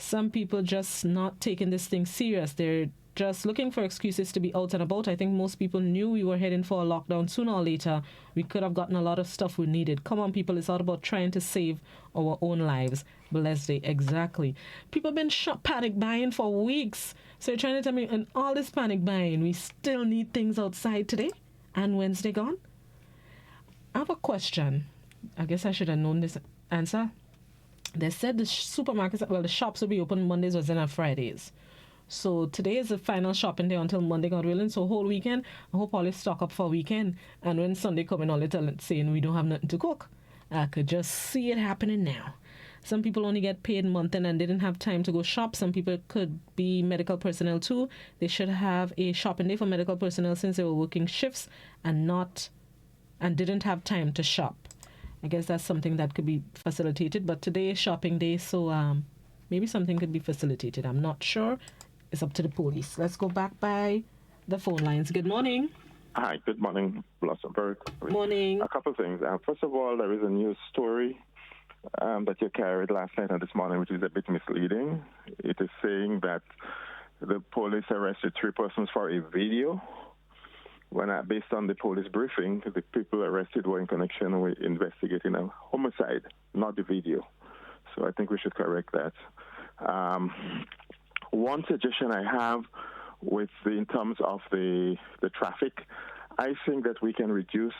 Some people just not taking this thing serious. They're just looking for excuses to be out and about. I think most people knew we were heading for a lockdown. Sooner or later, we could have gotten a lot of stuff we needed. Come on, people. It's all about trying to save our own lives. Blessed day. Exactly. People have been panic buying for weeks. So you're trying to tell me, in all this panic buying, we still need things outside today? And Wednesday gone? I have a question. I guess I should have known this answer. They said the supermarkets, the shops will be open Mondays, Wednesdays, and Fridays. So today is the final shopping day until Monday, God willing. So whole weekend, I hope all is stock up for weekend. And when Sunday come in, all it saying we don't have nothing to cook. I could just see it happening now. Some people only get paid month end and didn't have time to go shop. Some people could be medical personnel too. They should have a shopping day for medical personnel since they were working shifts and didn't have time to shop. I guess that's something that could be facilitated. But today is shopping day, so maybe something could be facilitated. I'm not sure. It's up to the police. Let's go back by the phone lines. Good morning. Hi, good morning, Blossomburg. Morning. A couple of things. First of all, there is a news story that you carried last night and this morning, which is a bit misleading. It is saying that the police arrested 3 persons for a video. When based on the police briefing, the people arrested were in connection with investigating a homicide, not the video. So I think we should correct that. One suggestion I have in terms of the traffic, I think that we can reduce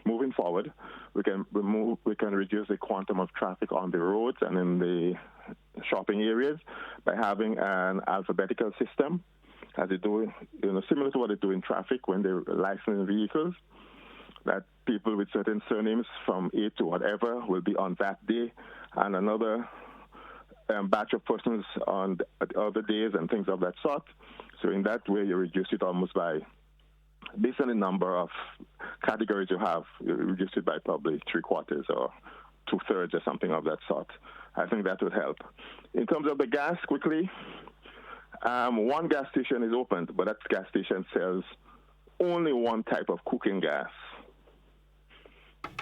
moving forward, we can reduce the quantum of traffic on the roads and in the shopping areas by having an alphabetical system, as they do, similar to what they do in traffic when they license vehicles, that people with certain surnames from A to whatever will be on that day, and another batch of persons on other days and things of that sort. So in that way, you reduce it almost by, based on the number of categories you have, you reduce it by probably 3/4 or 2/3 or something of that sort. I think that would help. In terms of the gas, quickly, one gas station is opened, but that gas station sells only one type of cooking gas.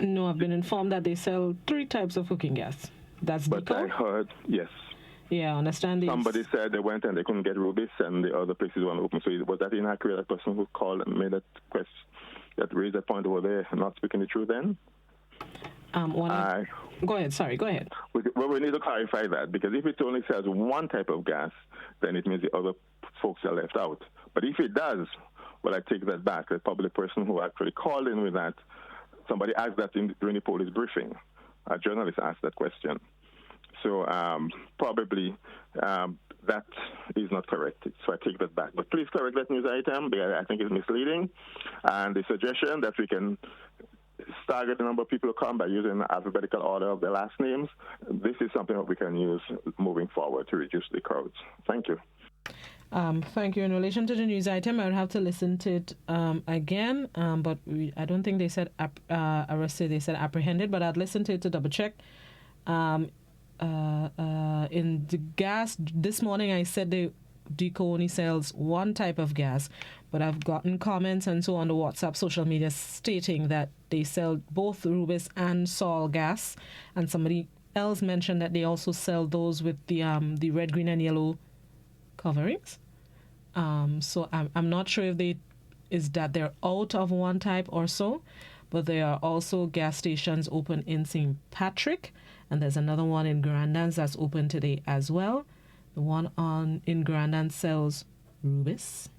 No, I've been informed that they sell 3 types of cooking gas. That's but Deco? I heard, yes. Yeah, I understand this. Somebody said they went and they couldn't get Rubis and the other places weren't open. So was that inaccurate? That person who called and made that question, that raised that point over there, not speaking the truth then? Go ahead. Sorry, go ahead. Well, we need to clarify that, because if it only says one type of gas, then it means the other folks are left out. But if it does, well, I take that back. The public person who actually called in with that, somebody asked that during the police briefing. A journalist asked that question. So probably that is not correct. So I take that back. But please correct that news item, because I think it's misleading. And the suggestion that we can stagger the number of people who come by using alphabetical order of their last names, this is something that we can use moving forward to reduce the crowds. Thank you. Thank you. In relation to the news item, I would have to listen to it again, but I don't think they said arrested, they said apprehended, but I'd listen to it to double check. In the gas, this morning I said Deco only sells one type of gas, but I've gotten comments and so on the WhatsApp social media stating that they sell both Rubis and Sol gas, and somebody else mentioned that they also sell those with the red, green and yellow coverings. So I'm not sure if they're out of one type or so, but there are also gas stations open in St. Patrick, and there's another one in Grandans that's open today as well. The one in Grandans sells Rubis.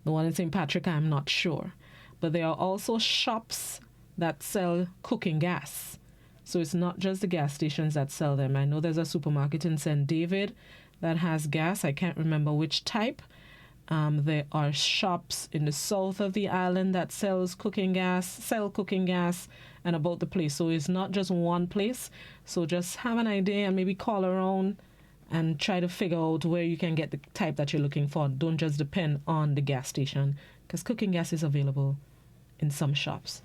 The one in St. Patrick, I'm not sure. But there are also shops that sell cooking gas. So it's not just the gas stations that sell them. I know there's a supermarket in St. David that has gas. I can't remember which type. There are shops in the south of the island that sell cooking gas and about the place. So it's not just one place. So just have an idea and maybe call around and try to figure out where you can get the type that you're looking for. Don't just depend on the gas station, because cooking gas is available in some shops.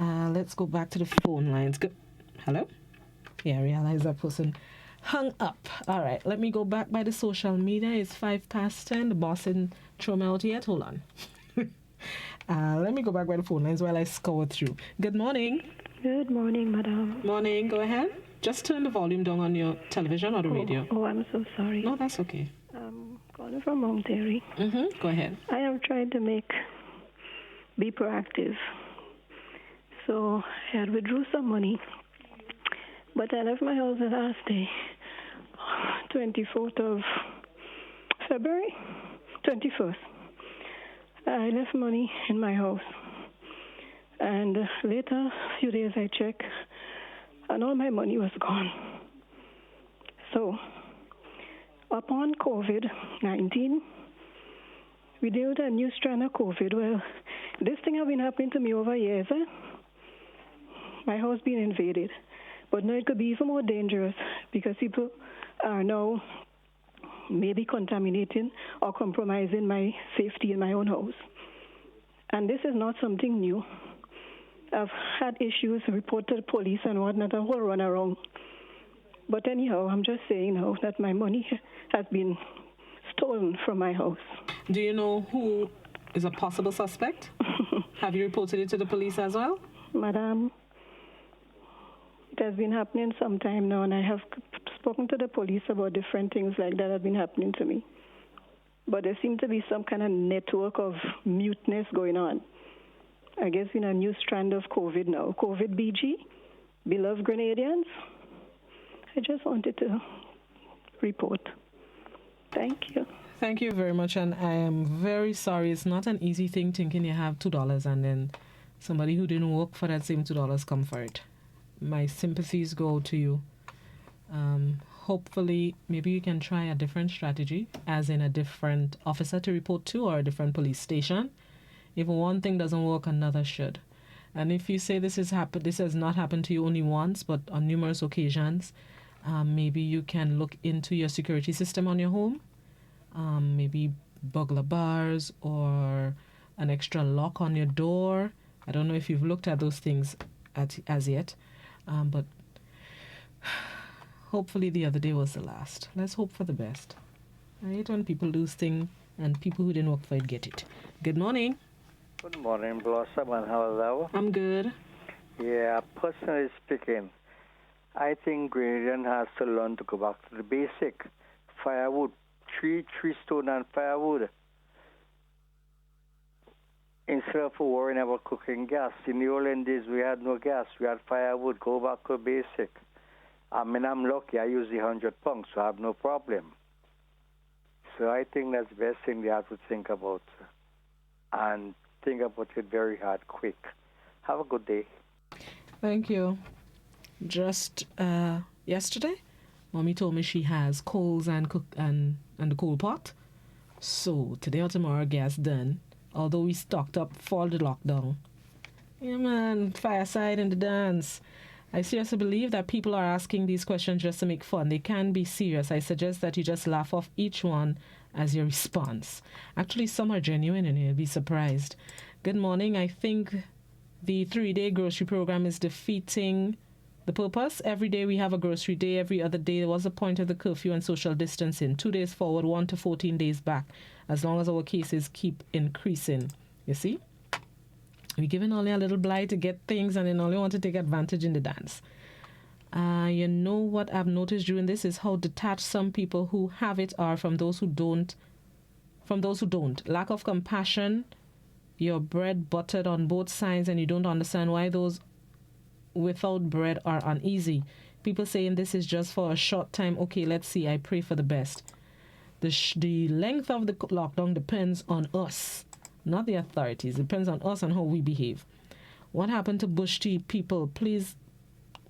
Let's go back to the phone lines. Hello? Yeah, I realize that person hung up. All right, let me go back by the social media. It's 10:05. The boss didn't throw me out yet. Hold on. Let me go back by the phone lines while I scour through. Good morning. Good morning, madam. Morning. Go ahead. Just turn the volume down on your television or the radio. Oh, I'm so sorry. No, that's okay. I'm calling from Mount Airy. Go ahead. I am trying to be proactive. So I had withdrew some money, but I left my house the last day, 24th of February, 21st. I left money in my house. And later, a few days I checked, and all my money was gone. So, upon COVID-19, we deal with a new strand of COVID. Well, this thing has been happening to me over years. My house being invaded. But now it could be even more dangerous because people are now maybe contaminating or compromising my safety in my own house. And this is not something new. I've had issues reported to the police and whatnot, a whole run around. But anyhow, I'm just saying now that my money has been stolen from my house. Do you know who is a possible suspect? Have you reported it to the police as well? Madam, it has been happening some time now, and I have spoken to the police about different things like that have been happening to me. But there seems to be some kind of network of muteness going on. I guess in a new strand of COVID now. COVID BG, beloved Grenadians. I just wanted to report. Thank you. Thank you very much, and I am very sorry. It's not an easy thing thinking you have $2 and then somebody who didn't work for that same $2 come for it. My sympathies go to you. Hopefully, maybe you can try a different strategy, as in a different officer to report to or a different police station. If one thing doesn't work, another should. And if you say this has not happened to you only once, but on numerous occasions, maybe you can look into your security system on your home. Maybe burglar bars or an extra lock on your door. I don't know if you've looked at those things as yet, but hopefully the other day was the last. Let's hope for the best. I hate when people lose things and people who didn't work for it get it. Good morning. Good morning, Blossom, and hello. I'm good. Yeah, personally speaking, I think Grenadian has to learn to go back to the basic. Firewood, three stone and firewood. Instead of worrying about cooking gas. In the olden days, we had no gas. We had firewood. Go back to basic. I mean, I'm lucky. I use the 100 punks, so I have no problem. So I think that's the best thing they have to think about. And think about it very hard, quick. Have a good day. Thank you. Just yesterday, Mommy told me she has coals and the coal pot. So today or tomorrow, gas done. Although we stocked up for the lockdown. Yeah, man, fireside in the dance. I seriously believe that people are asking these questions just to make fun. They can be serious. I suggest that you just laugh off each one as your response. Actually, some are genuine and you'll be surprised. Good morning. I think the 3-day grocery program is defeating the purpose. Every day we have a grocery day. Every other day there was a point of the curfew and social distancing. 2 days forward, 1 to 14 days back. As long as our cases keep increasing. You see? We're giving only a little blight to get things and then only want to take advantage in the dance. You know what I've noticed during this is how detached some people who have it are from those who don't. Lack of compassion. Your bread buttered on both sides and you don't understand why those without bread are uneasy. People saying this is just for a short time. Okay, let's see. I pray for the best. The length of the lockdown depends on us, not the authorities. It depends on us and how we behave. What happened to bush tea? People, please.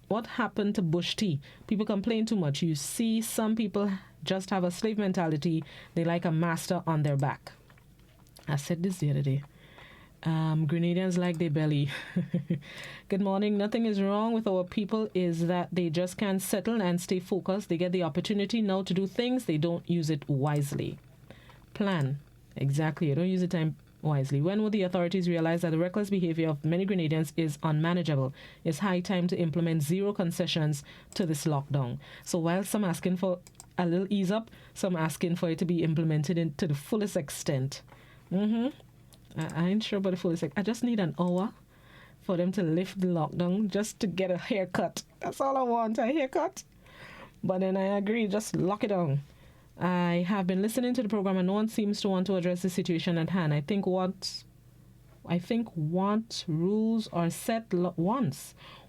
What happened to bush tea? People complain too much. You see, some people just have a slave mentality. They like a master on their back. I said this the other day. Grenadians like their belly. Good morning. Nothing is wrong with our people is that they just can't settle and stay focused. They get the opportunity now to do things. They don't use it wisely. Plan. Exactly. You don't use the time wisely. When will the authorities realize that the reckless behavior of many Grenadians is unmanageable? It's high time to implement zero concessions to this lockdown. So while some asking for a little ease up, some asking for it to be implemented to the fullest extent. I ain't sure about the fullest extent. I just need an hour for them to lift the lockdown just to get a haircut. That's all I want, a haircut. But then I agree, just lock it down. I have been listening to the program and no one seems to want to address the situation at hand. I think once rules are set,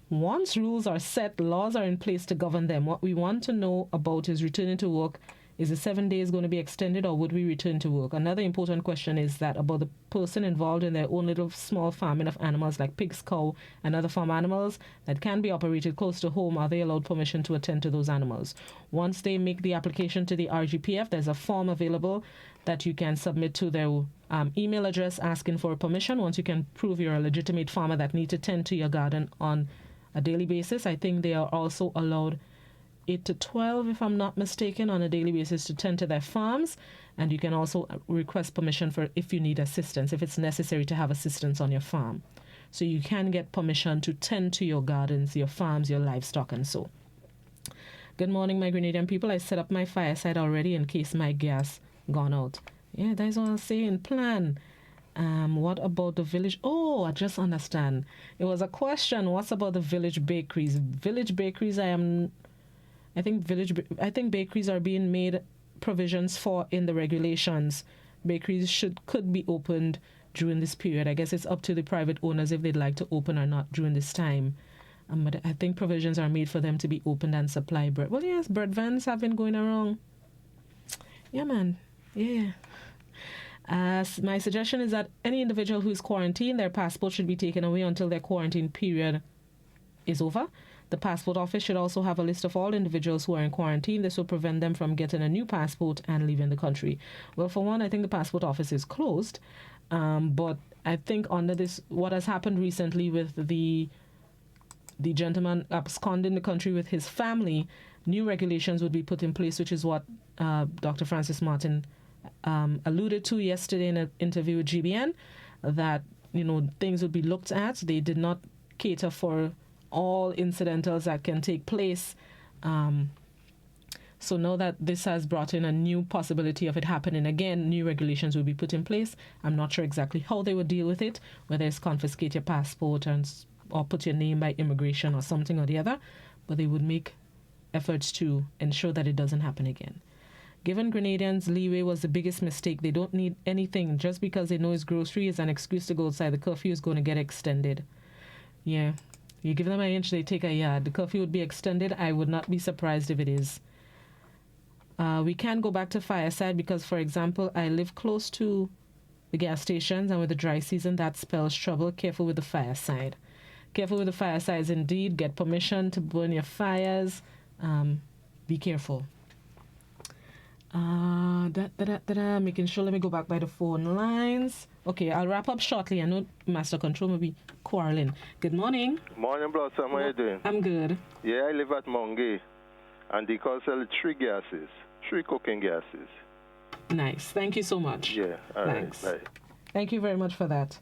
once rules are set, laws are in place to govern them. What we want to know about is returning to work. Is the 7 days going to be extended or would we return to work? Another important question is that about the person involved in their own little small farming of animals like pigs, cow, and other farm animals that can be operated close to home. Are they allowed permission to attend to those animals? Once they make the application to the RGPF, there's a form available that you can submit to their email address asking for permission. Once you can prove you're a legitimate farmer that need to tend to your garden on a daily basis, I think they are also allowed 8 to 12, if I'm not mistaken, on a daily basis to tend to their farms. And you can also request permission for if you need assistance, if it's necessary to have assistance on your farm. So you can get permission to tend to your gardens, your farms, your livestock, and so. Good morning, my Grenadian people. I set up my fireside already in case my gas gone out. Yeah, that's what I'm saying. Plan. What about the village? Oh, I just understand. It was a question. What's about the village bakeries? Village bakeries, I think bakeries are being made provisions for in the regulations. Bakeries could be opened during this period. I guess it's up to the private owners if they'd like to open or not during this time. But I think provisions are made for them to be opened and supply bread. Well, yes, bread vans have been going around. Yeah, man. Yeah. My suggestion is that any individual who is quarantined, their passport should be taken away until their quarantine period is over. The passport office should also have a list of all individuals who are in quarantine. This will prevent them from getting a new passport and leaving the country. Well, for one, I think the passport office is closed. But I think under this, what has happened recently with the gentleman absconding the country with his family, new regulations would be put in place, which is what Dr. Francis Martin alluded to yesterday in an interview with GBN, that, things would be looked at. They did not cater for all incidentals that can take place. So now that this has brought in a new possibility of it happening again, new regulations will be put in place. I'm not sure exactly how they would deal with it, whether it's confiscate your passport or put your name by immigration or something or the other. but they would make efforts to ensure that it doesn't happen again. Given Grenadians leeway was the biggest mistake. They don't need anything. Just because they know it's grocery is an excuse to go outside. The curfew is going to get extended. Yeah. You give them an inch, they take a yard. The curfew would be extended. I would not be surprised if it is. We can go back to Fireside because, for example, I live close to the gas stations, and with the dry season, that spells trouble. Careful with the Fireside. Careful with the firesides indeed. Get permission to burn your fires. Be careful. Making sure, let me go back by the phone lines. Okay, I'll wrap up shortly. I know Master Control may be quarreling. Good morning. Morning, Blossom. How are you doing? I'm good. Yeah, I live at Mongay, and they call sell 3 gases, 3 cooking gases. Nice. Thank you so much. Yeah, all Thanks. right. Bye. Thank you very much for that.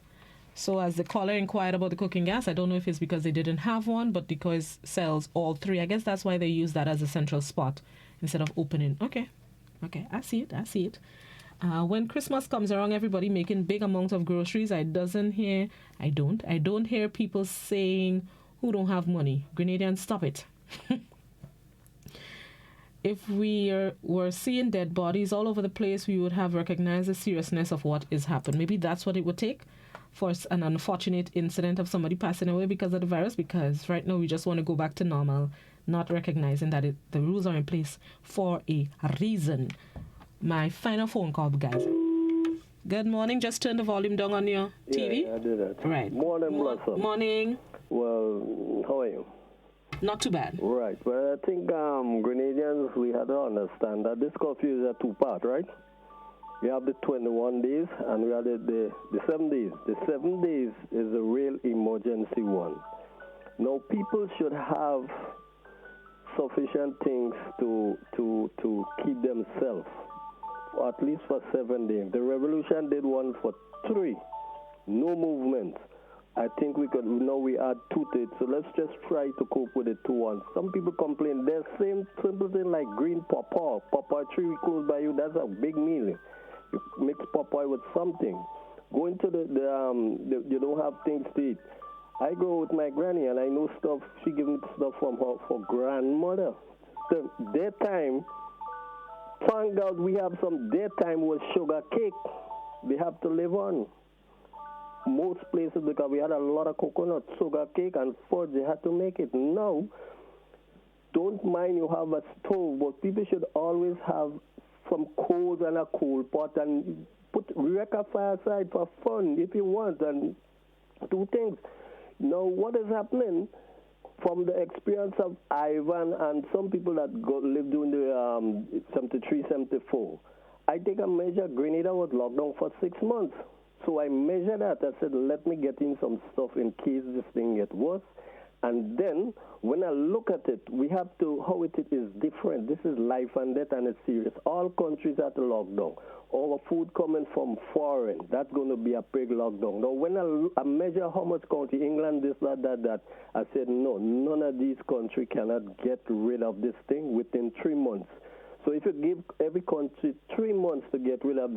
So as the caller inquired about the cooking gas, I don't know if it's because they didn't have one, but because it sells all 3. I guess that's why they use that as a central spot instead of opening. Okay, I see it. When Christmas comes around, everybody making big amounts of groceries. I don't hear people saying who don't have money. Grenadians, stop it. If we were seeing dead bodies all over the place, we would have recognized the seriousness of what is happening. Maybe that's what it would take for an unfortunate incident of somebody passing away because of the virus, because right now we just want to go back to normal, not recognizing that the rules are in place for a reason. My final phone call, guys. Good morning. Just turn the volume down on your TV. Yeah, I did that. Right. Morning, Blossom. Morning. Well, how are you? Not too bad. Right. Well, I think Grenadians, we had to understand that this curfew is a 2-part, right? We have the 21 days and we have the 7 days. The 7 days is a real emergency one. Now, people should have sufficient things to keep themselves, at least for 7 days. The revolution did one for 3. No movement. I think we add 2 to it, so let's just try to cope with the 2 ones. Some people complain, there's same simple thing like green pawpaw. Pawpaw tree close by you, that's a big meal. You mix pawpaw with something. Going to you don't have things to eat. I go with my granny and I know stuff, she gives me stuff from her grandmother. So daytime, thank God we have some daytime with sugar cake. They have to live on. Most places, because we had a lot of coconut, sugar cake, and fudge, they had to make it. Now, don't mind you have a stove, but people should always have some coals and a coal pot and wreck a fireside for fun if you want, and 2 things. Now, what is happening from the experience of Ivan and some people that lived during the 73, 74, I take a measure. Grenada was locked down for 6 months. So I measured that. I said, let me get in some stuff in case this thing gets worse. And then when I look at it, we have to, how it is different. This is life and death, and it's serious. All countries are to lockdown. Our food coming from foreign, that's going to be a big lockdown. Now, when I measure how much country, England, this, that, I said, no, none of these countries cannot get rid of this thing within 3 months. So if you give every country 3 months to get rid of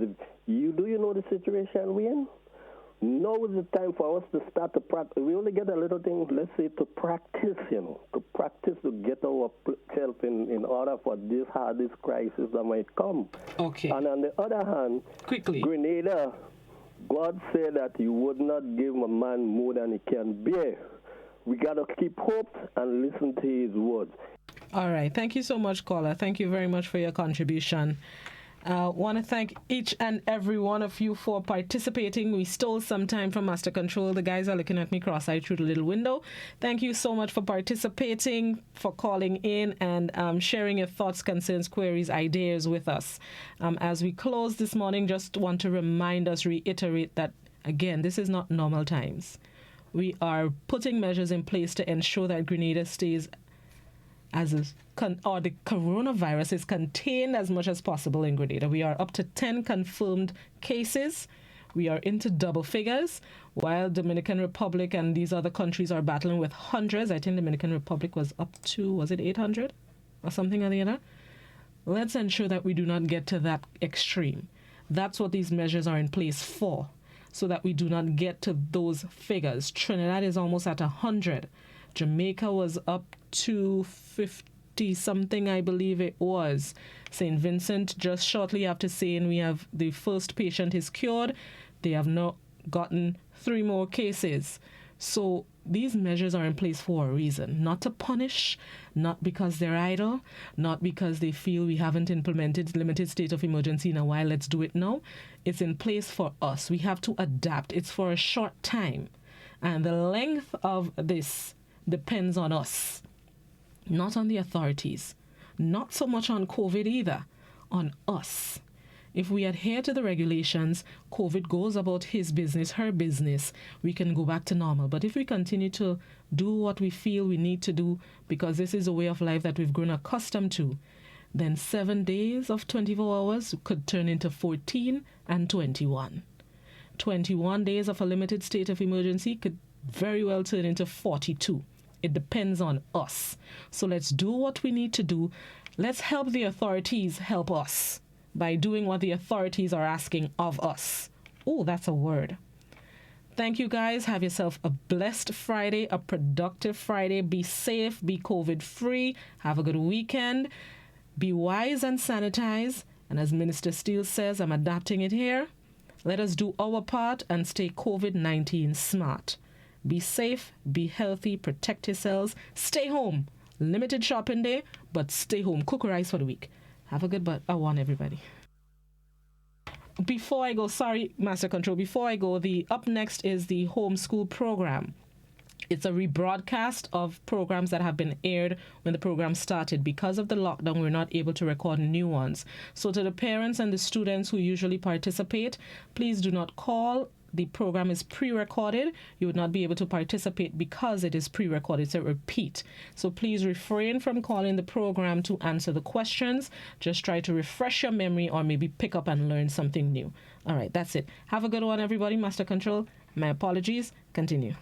do you know the situation we're in? Now is the time for us to start to practice. We only get a little thing, let's say, to practice, to practice to get ourselves in order for this hardest crisis that might come. Okay. And on the other hand, quickly, Grenada, God said that he would not give a man more than he can bear. We got to keep hope and listen to his words. All right. Thank you so much, caller. Thank you very much for your contribution. Want to thank each and every one of you for participating. We stole some time from Master Control. The guys are looking at me cross-eyed through the little window. Thank you so much for participating, for calling in and sharing your thoughts, concerns, queries, ideas with us. As we close this morning, just want to reiterate that, again, this is not normal times. We are putting measures in place to ensure that Grenada stays the coronavirus is contained as much as possible in Grenada. We are up to 10 confirmed cases. We are into double figures, while Dominican Republic and these other countries are battling with hundreds. I think Dominican Republic was up to, was it 800 or something or the other? Let's ensure that we do not get to that extreme. That's what these measures are in place for, so that we do not get to those figures. Trinidad is almost at 100. Jamaica was up to 50 something, I believe it was. St. Vincent, just shortly after saying we have the first patient is cured, they have now gotten 3 more cases. So these measures are in place for a reason, not to punish, not because they're idle, not because they feel we haven't implemented limited state of emergency in a while, let's do it now. It's in place for us. We have to adapt. It's for a short time. And the length of this depends on us, not on the authorities, not so much on COVID either, on us. If we adhere to the regulations, COVID goes about his business, her business, we can go back to normal. But if we continue to do what we feel we need to do, because this is a way of life that we've grown accustomed to, then 7 days of 24 hours could turn into 14 and 21. 21 days of a limited state of emergency could very well turn into 42. It depends on us. So let's do what we need to do. Let's help the authorities help us by doing what the authorities are asking of us. Oh, that's a word. Thank you, guys. Have yourself a blessed Friday, a productive Friday. Be safe, be COVID-free. Have a good weekend. Be wise and sanitize. And as Minister Steele says, I'm adapting it here. Let us do our part and stay COVID-19 smart. Be safe, be healthy, protect yourselves. Stay home. Limited shopping day, but stay home. Cook rice for the week. Have a good one, everybody. Before I go, sorry, Master Control, before I go, up next is the homeschool program. It's a rebroadcast of programs that have been aired when the program started. Because of the lockdown, we're not able to record new ones. So to the parents and the students who usually participate, please do not call. The program is pre-recorded. You would not be able to participate because it is pre-recorded. It's a repeat. So please refrain from calling the program to answer the questions. Just try to refresh your memory or maybe pick up and learn something new. All right, that's it. Have a good one, everybody. Master Control, my apologies. Continue.